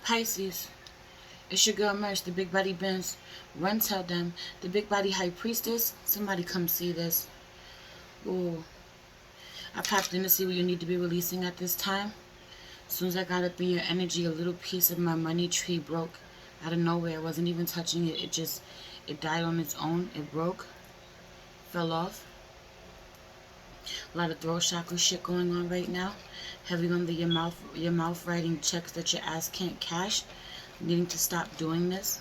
Pisces, it's your girl Merch, the Big Body Benz. Run tell them, the Big Body High Priestess. Somebody come see this. Ooh. I popped in to see what you need to be releasing at this time. As soon as I got up in your energy, a little piece of my money tree broke out of nowhere. I wasn't even touching it. It died on its own. It broke. Fell off. A lot of throat chakra shit going on right now. Heavy on your mouth writing checks that your ass can't cash. Needing to stop doing this.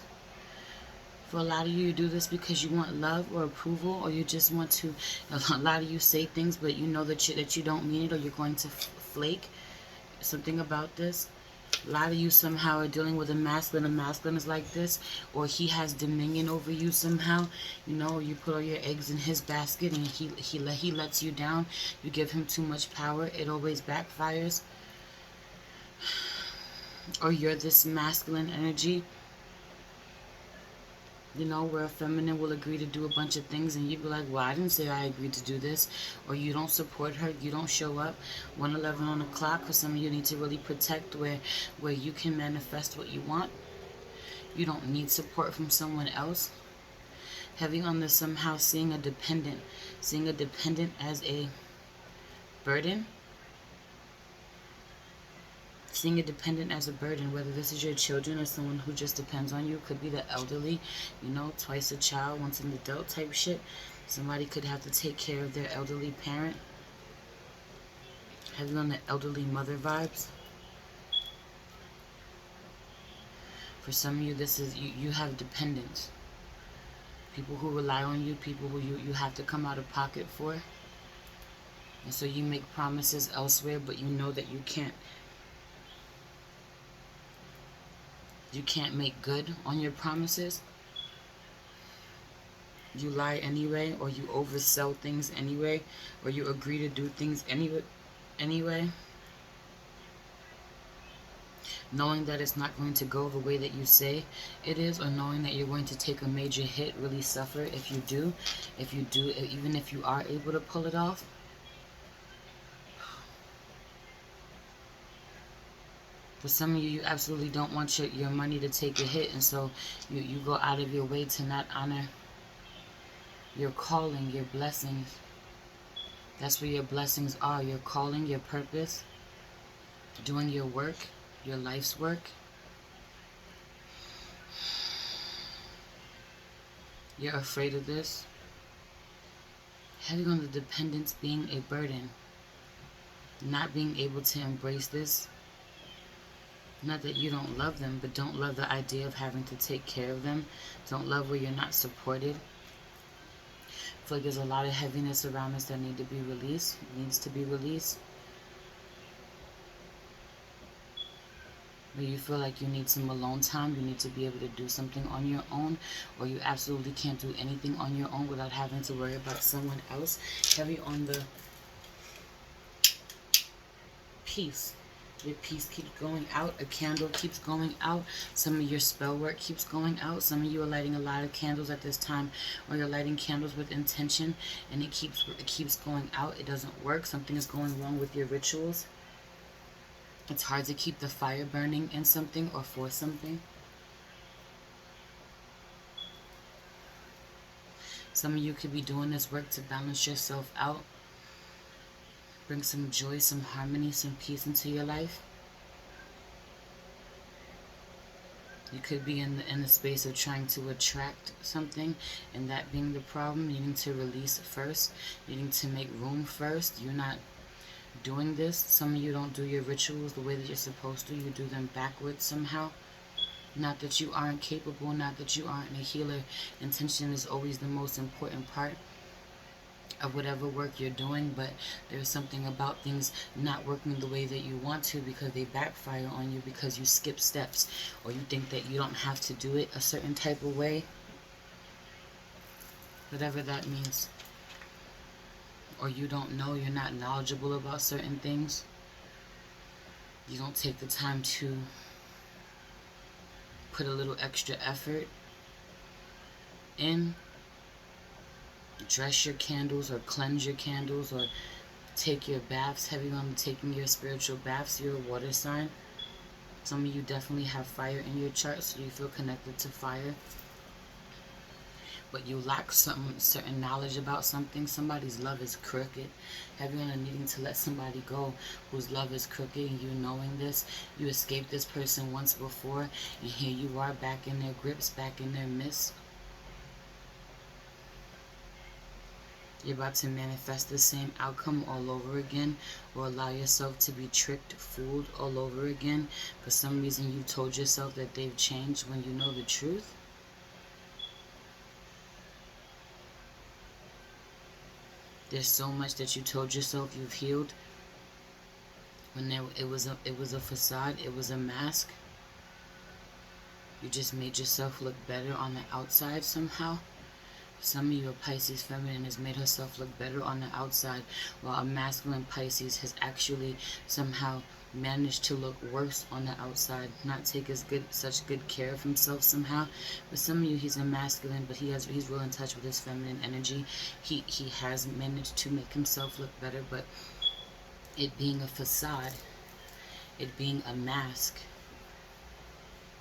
For a lot of you, you do this because you want love or approval, or you just want to. A lot of you say things, but you know that you don't mean it, or you're going to flake. Something about this. A lot of you somehow are dealing with a masculine. A masculine is like this, or he has dominion over you somehow. You know, you put all your eggs in his basket, and he lets you down. You give him too much power. It always backfires. Or you're this masculine energy, you know, where a feminine will agree to do a bunch of things and you'd be like, well, I didn't say I agreed to do this. Or you don't support her, you don't show up. 111 on the clock. For some of you, need to really protect where you can manifest what you want. You don't need support from someone else. Heavy on this somehow seeing a dependent as a burden. Seeing a dependent as a burden, whether this is your children or someone who just depends on you. Could be the elderly, you know, twice a child, once an adult type shit. Somebody could have to take care of their elderly parent. Heavy on the elderly mother vibes. For some of you, this is, you have dependents. People who rely on you, people who you have to come out of pocket for. And so you make promises elsewhere, but you know that you can't make good on your promises. You lie anyway, or you oversell things anyway, or you agree to do things anyway, knowing that it's not going to go the way that you say it is, or knowing that you're going to take a major hit, really suffer if you do, even if you are able to pull it off. For some of you, you absolutely don't want your money to take a hit, and so you go out of your way to not honor your calling, your blessings. That's where your blessings are. Your calling, your purpose, doing your work, your life's work. You're afraid of this. Heavy on the dependence being a burden. Not being able to embrace this. Not that you don't love them, but don't love the idea of having to take care of them. Don't love where you're not supported. I feel like there's a lot of heaviness around this that needs to be released. Where you feel like you need some alone time, you need to be able to do something on your own, or you absolutely can't do anything on your own without having to worry about someone else. Heavy on the peace. Your peace keeps going out. A candle keeps going out. Some of your spell work keeps going out. Some of you are lighting a lot of candles at this time, or you're lighting candles with intention, and it keeps going out. It doesn't work. Something is going wrong with your rituals. It's hard to keep the fire burning in something or for something. Some of you could be doing this work to balance yourself out. Bring some joy, some harmony, some peace into your life. You could be in the space of trying to attract something, and that being the problem, needing to release first, needing to make room first. You're not doing this. Some of you don't do your rituals the way that you're supposed to. You do them backwards somehow. Not that you aren't capable, not that you aren't a healer. Intention is always the most important part of whatever work you're doing, but there's something about things not working the way that you want to because they backfire on you, because you skip steps, or you think that you don't have to do it a certain type of way, whatever that means. Or you don't know, you're not knowledgeable about certain things. You don't take the time to put a little extra effort in. Dress your candles, or cleanse your candles, or take your baths. Heavy on taking your spiritual baths. You're a water sign. Some of you definitely have fire in your chart, so you feel connected to fire. But you lack some certain knowledge about something. Somebody's love is crooked. Have you on a needing to let somebody go whose love is crooked, and you knowing this? You escaped this person once before, and here you are back in their grips, back in their midst. You're about to manifest the same outcome all over again, or allow yourself to be tricked, fooled all over again. For some reason you told yourself that they've changed when you know the truth. There's so much that you told yourself you've healed when it was a facade, it was a mask. You just made yourself look better on the outside somehow. Some of you, a Pisces feminine, has made herself look better on the outside, while a masculine Pisces has actually somehow managed to look worse on the outside, not take such good care of himself somehow. For some of you, he's a masculine, but he's real in touch with his feminine energy. He has managed to make himself look better, but it being a facade, it being a mask,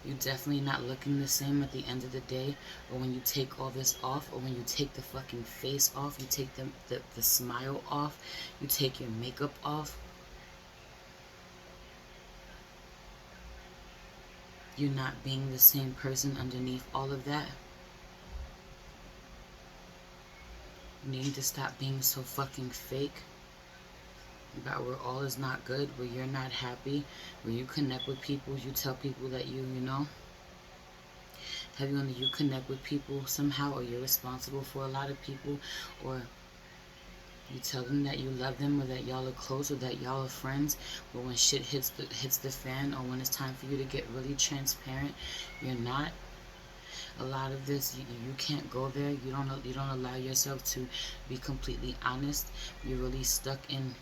you're definitely not looking the same at the end of the day, or when you take all this off, or when you take the fucking face off, you take the smile off, you take your makeup off. You're not being the same person underneath all of that. You need to stop being so fucking fake about where all is not good, where you're not happy, where you connect with people, you tell people that you know. Have you you connect with people somehow, or you're responsible for a lot of people, or you tell them that you love them, or that y'all are close, or that y'all are friends, but when shit hits the fan, or when it's time for you to get really transparent, you're not. A lot of this, you can't go there. You don't allow yourself to be completely honest. You're really stuck in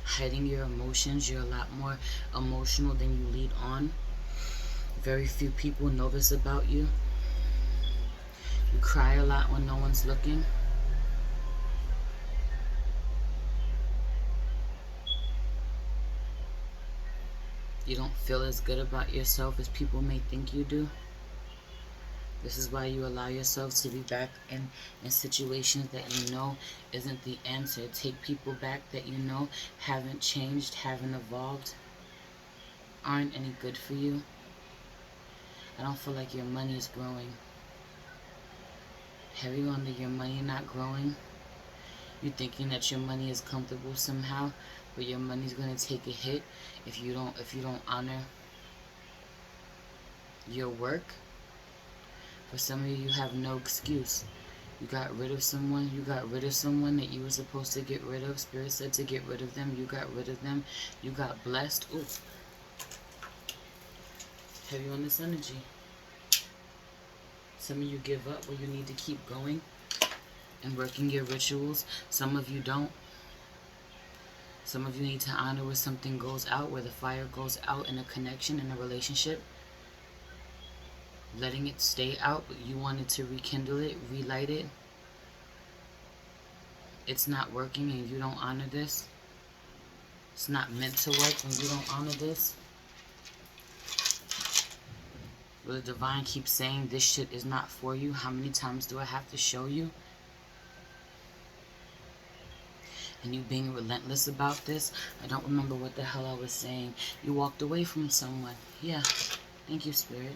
hiding your emotions. You're a lot more emotional than you lead on. Very few people know this about you. You cry a lot when no one's looking. You don't feel as good about yourself as people may think you do. This is why you allow yourself to be back in situations that you know isn't the answer. Take people back that you know haven't changed, haven't evolved, aren't any good for you. I don't feel like your money is growing. Have you under your money not growing? You're thinking that your money is comfortable somehow, but your money's gonna take a hit if you don't honor your work. For some of you, you have no excuse. You got rid of someone. You got rid of someone that you were supposed to get rid of. Spirit said to get rid of them. You got rid of them. You got blessed. Ooh. Heavy on this energy. Some of you give up where you need to keep going and working your rituals. Some of you don't. Some of you need to honor where something goes out, where the fire goes out in a connection, in a relationship. Letting it stay out, but you wanted to rekindle it, relight it. It's not working and you don't honor this. It's not meant to work when you don't honor this. Well, the divine keeps saying this shit is not for you. How many times do I have to show you? And you being relentless about this. I don't remember what the hell I was saying. You walked away from someone. Yeah. Thank you, Spirit.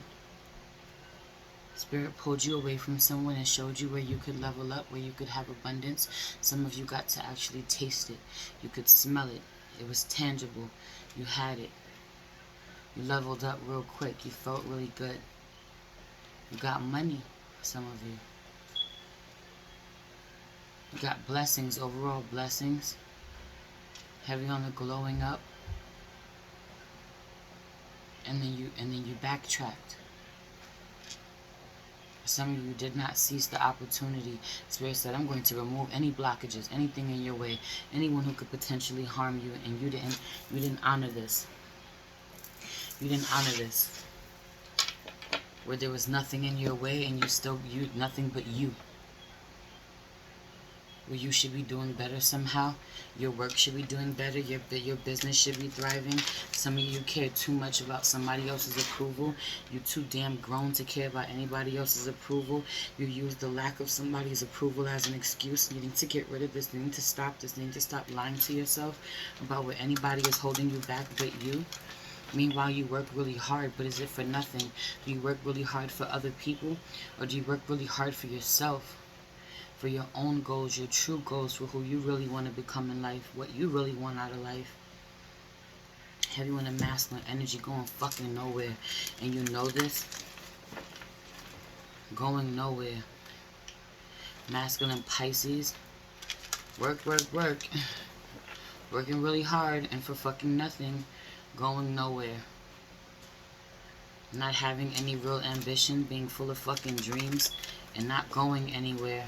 Spirit pulled you away from someone and showed you where you could level up, where you could have abundance. Some of you got to actually taste it. You could smell it. It was tangible. You had it. You leveled up real quick. You felt really good. You got money, some of you. You got blessings, overall blessings. Heavy on the glowing up. And then you backtracked. Some of you did not seize the opportunity. Spirit said, I'm going to remove any blockages, anything in your way, anyone who could potentially harm you, and you didn't honor this. You didn't honor this. Where there was nothing in your way and you nothing but you. where you should be doing better somehow. Your work should be doing better. Your business should be thriving. Some of you care too much about somebody else's approval. You're too damn grown to care about anybody else's approval. You use the lack of somebody's approval as an excuse. You need to get rid of this. You need to stop this. You need to stop lying to yourself about what anybody is holding you back but you. Meanwhile, you work really hard, but is it for nothing? Do you work really hard for other people? Or do you work really hard for yourself? For your own goals, your true goals, for who you really want to become in life, what you really want out of life. Heavy on the masculine energy going fucking nowhere. And you know this? Going nowhere. Masculine Pisces. Work, work, work. Working really hard and for fucking nothing. Going nowhere. Not having any real ambition, being full of fucking dreams and not going anywhere.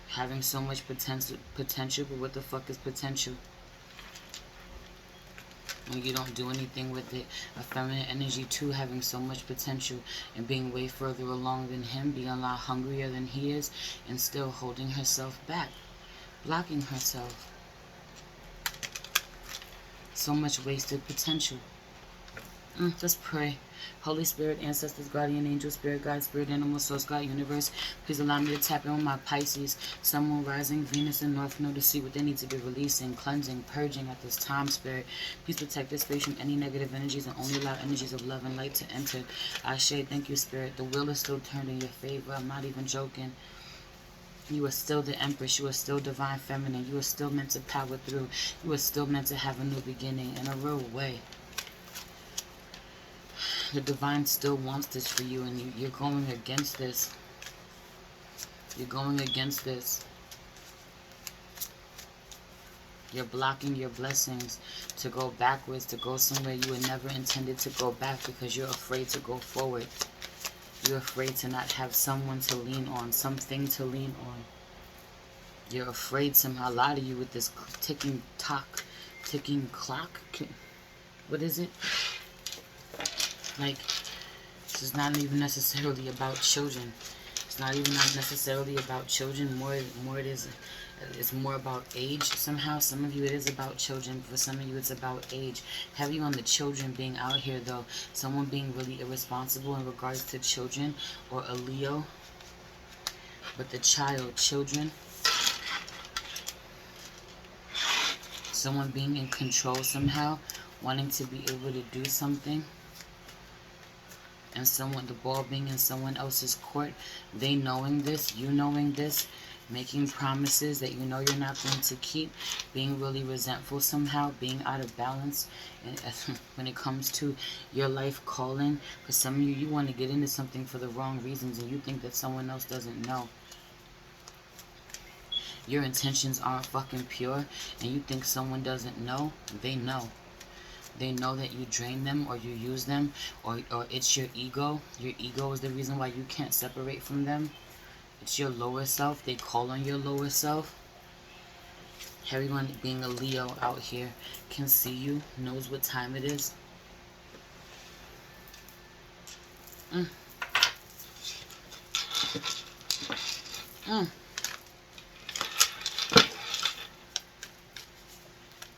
Having so much potential, but what the fuck is potential? When you don't do anything with it. A feminine energy too, having so much potential and being way further along than him, being a lot hungrier than he is, and still holding herself back, blocking herself. So much wasted potential. Let's pray. Holy Spirit, ancestors, guardian angel, spirit guide, spirit animal, source God, universe, please allow me to tap in with my Pisces, sun, moon, rising, Venus, and North Node to see what they need to be releasing, cleansing, purging at this time, spirit. Please protect this space from any negative energies and only allow energies of love and light to enter. Ashe, thank you, spirit. The wheel is still turned in your favor. I'm not even joking. You are still the Empress. You are still divine feminine. You are still meant to power through. You are still meant to have a new beginning in a real way. The divine still wants this for you, and you're going against this. You're going against this. You're blocking your blessings to go backwards, to go somewhere you were never intended to go back because you're afraid to go forward. You're afraid to not have someone to lean on, something to lean on. You're afraid somehow, a lot of you, with this ticking clock. What is it? Like, this is not even necessarily about children. It's not even necessarily about children. More it's more about age somehow. Some of you it is about children. For some of you it's about age. Heavy on the children being out here though. Someone being really irresponsible in regards to children, or a Leo. But the children. Someone being in control somehow, wanting to be able to do something. And the ball being in someone else's court, they knowing this, you knowing this, making promises that you know you're not going to keep, being really resentful somehow, being out of balance and when it comes to your life calling. For some of you, you want to get into something for the wrong reasons and you think that someone else doesn't know. Your intentions aren't fucking pure and you think someone doesn't know. They know. They know that you drain them or you use them, or it's your ego. Your ego is the reason why you can't separate from them. It's your lower self. They call on your lower self. Everyone being a Leo out here can see you, knows what time it is.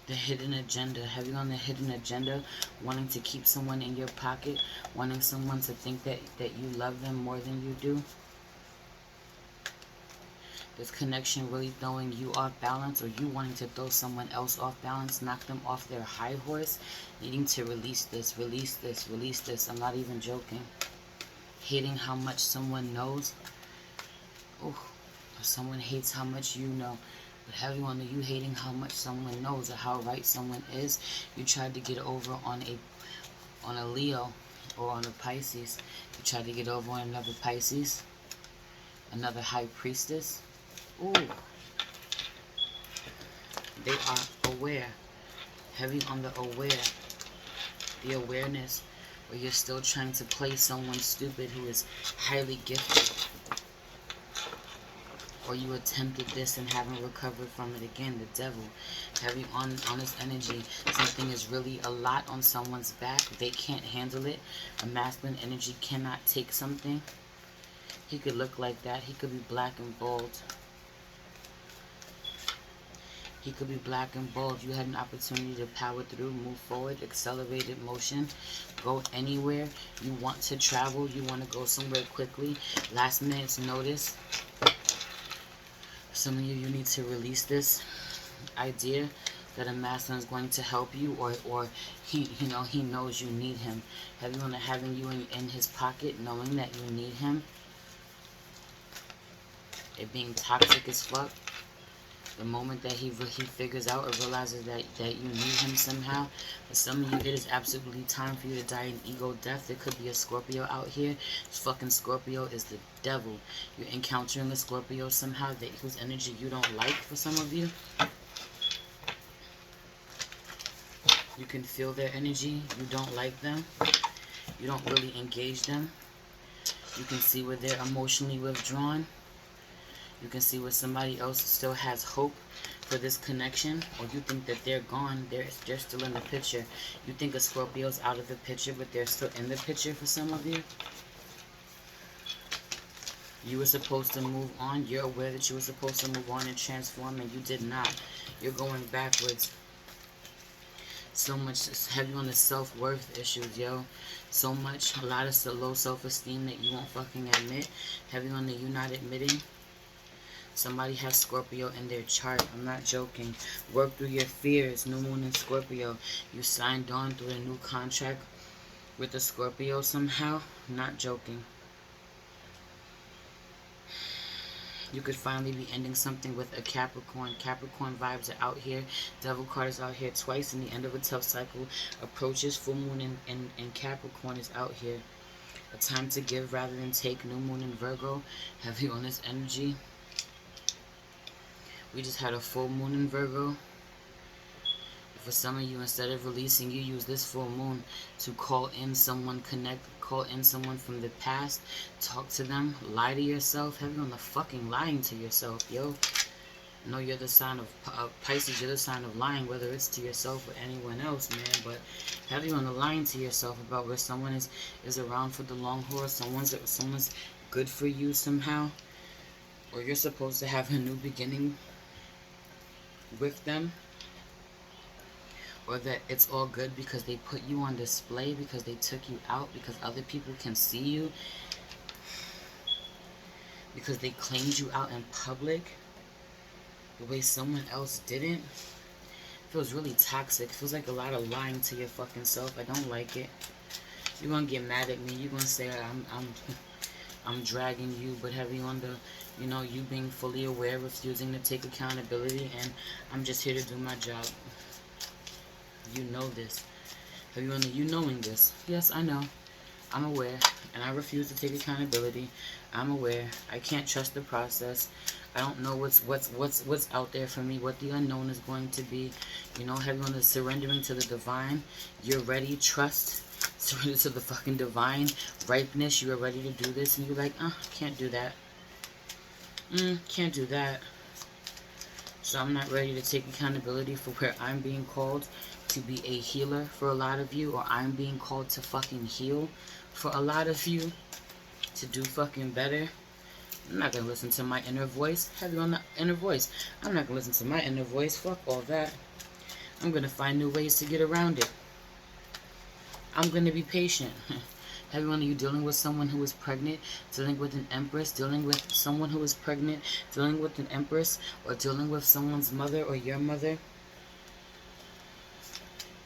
The hidden agenda. Heavy on the hidden agenda. Wanting to keep someone in your pocket. Wanting someone to think that you love them more than you do. This connection really throwing you off balance, or you wanting to throw someone else off balance, knock them off their high horse, needing to release this, release this, release this. I'm not even joking. Hating how much someone knows. Oh, someone hates how much you know. But heavy on you hating how much someone knows or how right someone is. You tried to get over on a Leo or on a Pisces. You tried to get over on another Pisces, another high priestess. Ooh. They are aware. Heavy on the aware. The awareness where you're still trying to play someone stupid who is highly gifted. Or you attempted this and haven't recovered from it again. The devil. Heavy on this energy. Something is really a lot on someone's back. They can't handle it. A masculine energy cannot take something. He could look like that. He could be black and bold. He could be black and bold. You had an opportunity to power through, move forward, accelerated motion, go anywhere. You want to travel. You want to go somewhere quickly. Last minute's notice. Some of you, you need to release this idea that a masculine is going to help you, or he, you know, he knows you need him. Having you in his pocket, knowing that you need him. It being toxic as fuck. The moment that he figures out or realizes that you need him somehow. For some of you, it is absolutely time for you to die an ego death. There could be a Scorpio out here. This fucking Scorpio is the devil. You're encountering a Scorpio somehow whose energy you don't like. For some of you, you can feel their energy. You don't like them. You don't really engage them. You can see where they're emotionally withdrawn. You can see where somebody else still has hope for this connection, or you think that they're gone, they're still in the picture. You think a Scorpio's out of the picture, but they're still in the picture for some of you. You were supposed to move on. You're aware that you were supposed to move on and transform, and you did not. You're going backwards. So much heavy on the self-worth issues, yo. So much, a lot of low self-esteem that you won't fucking admit. Heavy on the you not admitting. Somebody has Scorpio in their chart. I'm not joking. Work through your fears. New moon in Scorpio. You signed on through a new contract with a Scorpio somehow. I'm not joking. You could finally be ending something with a Capricorn. Capricorn vibes are out here. Devil card is out here twice, and the end of a tough cycle approaches. Full moon in Capricorn is out here. A time to give rather than take. New moon in Virgo. Heavy on this energy. We just had a full moon in Virgo. For some of you, instead of releasing, you use this full moon to call in someone, call in someone from the past, talk to them, lie to yourself. Heavy on the fucking lying to yourself, yo. I know you're the sign of Pisces, you're the sign of lying, whether it's to yourself or anyone else, man. But heavy on the lying to yourself about where someone is around for the long haul, someone's good for you somehow, or you're supposed to have a new beginning with them, or that it's all good because they put you on display, because they took you out, because other people can see you, because they claimed you out in public the way someone else didn't. It feels really toxic. It feels like a lot of lying to your fucking self. I don't like it. You're gonna get mad at me. You're gonna say I'm dragging you, but heavy on the, you know, you being fully aware, refusing to take accountability, and I'm just here to do my job. You know this. Heavy on the you knowing this. Yes, I know. I'm aware, and I refuse to take accountability. I'm aware. I can't trust the process. I don't know what's out there for me, what the unknown is going to be. You know, heavy on the surrendering to the divine. You're ready. Trust. Surrender to the fucking divine. Ripeness. You are ready to do this, and you're like, can't do that. Can't do that. So I'm not ready to take accountability for where I'm being called to be a healer for a lot of you, or I'm being called to fucking heal for a lot of you, to do fucking better. I'm not going to listen to my inner voice. Heavy on the inner voice. I'm not going to listen to my inner voice. Fuck all that. I'm going to find new ways to get around it. I'm going to be patient. Heavy on you dealing with someone who is pregnant, dealing with an empress, dealing with someone who is pregnant, dealing with an empress, or dealing with someone's mother or your mother.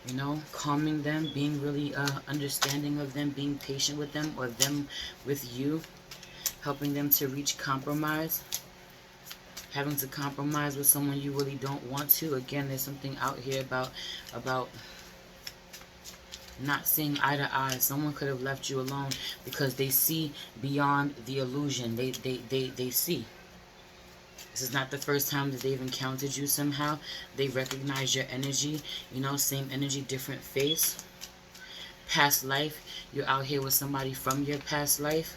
You know, calming them, being really understanding of them, being patient with them, or them with you, helping them to reach compromise. Having to compromise with someone you really don't want to. Again, there's something out here about not seeing eye to eye. Someone could have left you alone because they see beyond the illusion. They see. This is not the first time that they've encountered you somehow. They recognize your energy. You know, same energy, different face. Past life. You're out here with somebody from your past life.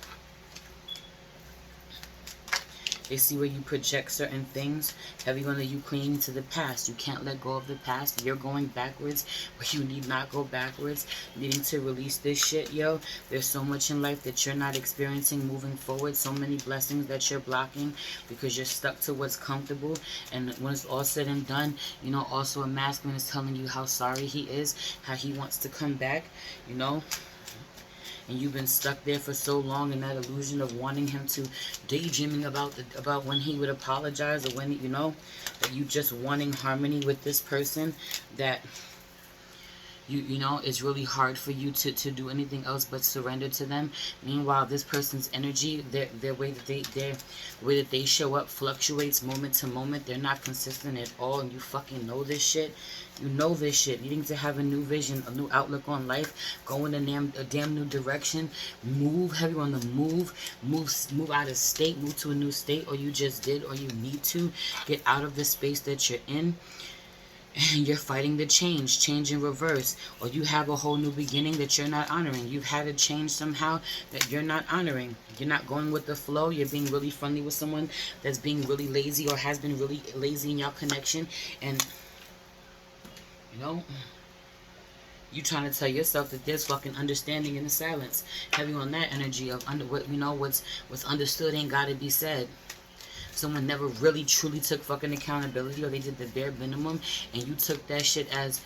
They see where you project certain things. Everyone that you clinging to the past. You can't let go of the past. You're going backwards where you need not go backwards. Needing to release this shit, yo. There's so much in life that you're not experiencing moving forward. So many blessings that you're blocking because you're stuck to what's comfortable. And when it's all said and done, you know, also a masculine is telling you how sorry he is, how he wants to come back, you know. And you've been stuck there for so long in that illusion of wanting him to, daydreaming about when he would apologize, or when, you know, that you just wanting harmony with this person, that you know, it's really hard for you to do anything else but surrender to them. Meanwhile, this person's energy, their way that they show up fluctuates moment to moment. They're not consistent at all, and you fucking know this shit. You know this shit. Needing to have a new vision, a new outlook on life, go in a damn new direction, move heavy on the move out of state, move to a new state, or you just did, or you need to get out of the space that you're in. And you're fighting the change in reverse, or you have a whole new beginning that you're not honoring. You've had a change somehow that you're not honoring. You're not going with the flow. You're being really friendly with someone that's being really lazy, or has been really lazy in your connection, and you know, you trying to tell yourself that there's fucking understanding in the silence. Heavy on that energy of what's understood ain't gotta be said. Someone never really truly took fucking accountability, or they did the bare minimum, and you took that shit as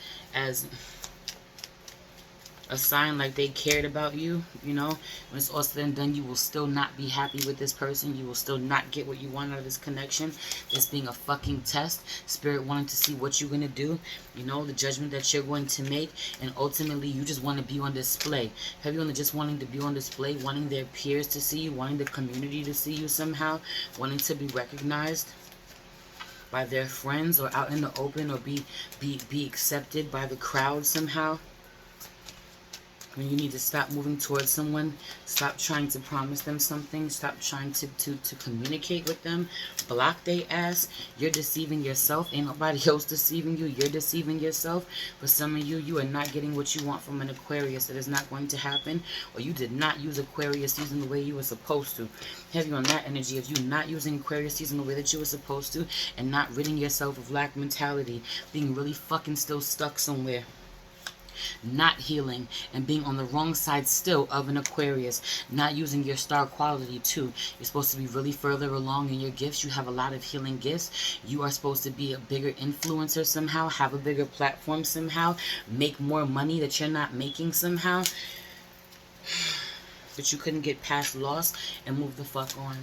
a sign like they cared about you, you know. When it's all said and done, you will still not be happy with this person. You will still not get what you want out of this connection. This being a fucking test. Spirit wanting to see what you're going to do, you know, the judgment that you're going to make, and ultimately you just want to be on display. Have you on just wanting to be on display, wanting their peers to see you, wanting the community to see you somehow, wanting to be recognized by their friends, or out in the open, or be accepted by the crowd somehow. When you need to stop moving towards someone, stop trying to promise them something, stop trying to communicate with them, block their ass. You're deceiving yourself. Ain't nobody else deceiving you. You're deceiving yourself. For some of you, you are not getting what you want from an Aquarius. That is not going to happen. Or you did not use Aquarius season the way you were supposed to. Heavy on that energy of you not using Aquarius season the way that you were supposed to, and not ridding yourself of lack mentality, being really fucking still stuck somewhere, not healing, and being on the wrong side still of an Aquarius, not using your star quality too. You're supposed to be really further along in your gifts. You have a lot of healing gifts. You are supposed to be a bigger influencer somehow, have a bigger platform somehow, make more money that you're not making somehow, but you couldn't get past loss and move the fuck on.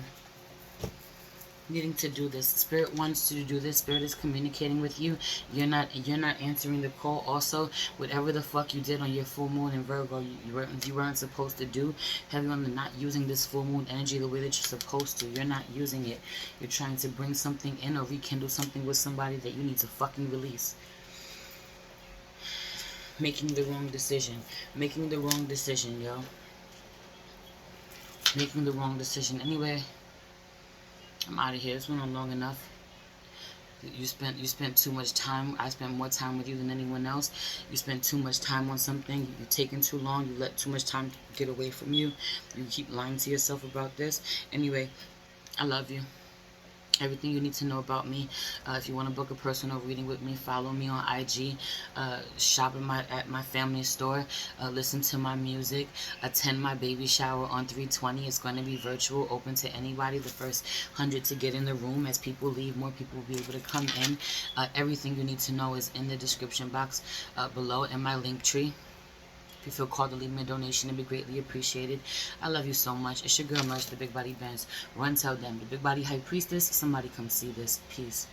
Needing to do this. Spirit wants you to do this. Spirit is communicating with you. You're not answering the call. Also, whatever the fuck you did on your full moon in Virgo, you weren't supposed to do. Heavy on the not using this full moon energy the way that you're supposed to. You're not using it. You're trying to bring something in, or rekindle something with somebody that you need to fucking release. Making the wrong decision. Making the wrong decision, yo. Making the wrong decision. Anyway, I'm out of here. It's been on long enough. You spent too much time. I spent more time with you than anyone else. You spent too much time on something. You're taking too long. You let too much time get away from you. You keep lying to yourself about this. Anyway, I love you. Everything you need to know about me. If you want to book a personal reading with me, follow me on IG, shop at my family store, listen to my music, attend my baby shower on 3/20. It's going to be virtual, open to anybody. The first 100 to get in the room. As people leave, more people will be able to come in. Everything you need to know is in the description box below, in my link tree. If you feel called to leave me a donation, it'd be greatly appreciated. I love you so much. It's your girl Merch, the Big Body Benz. Run, tell them. The Big Body High Priestess. Somebody come see this. Peace.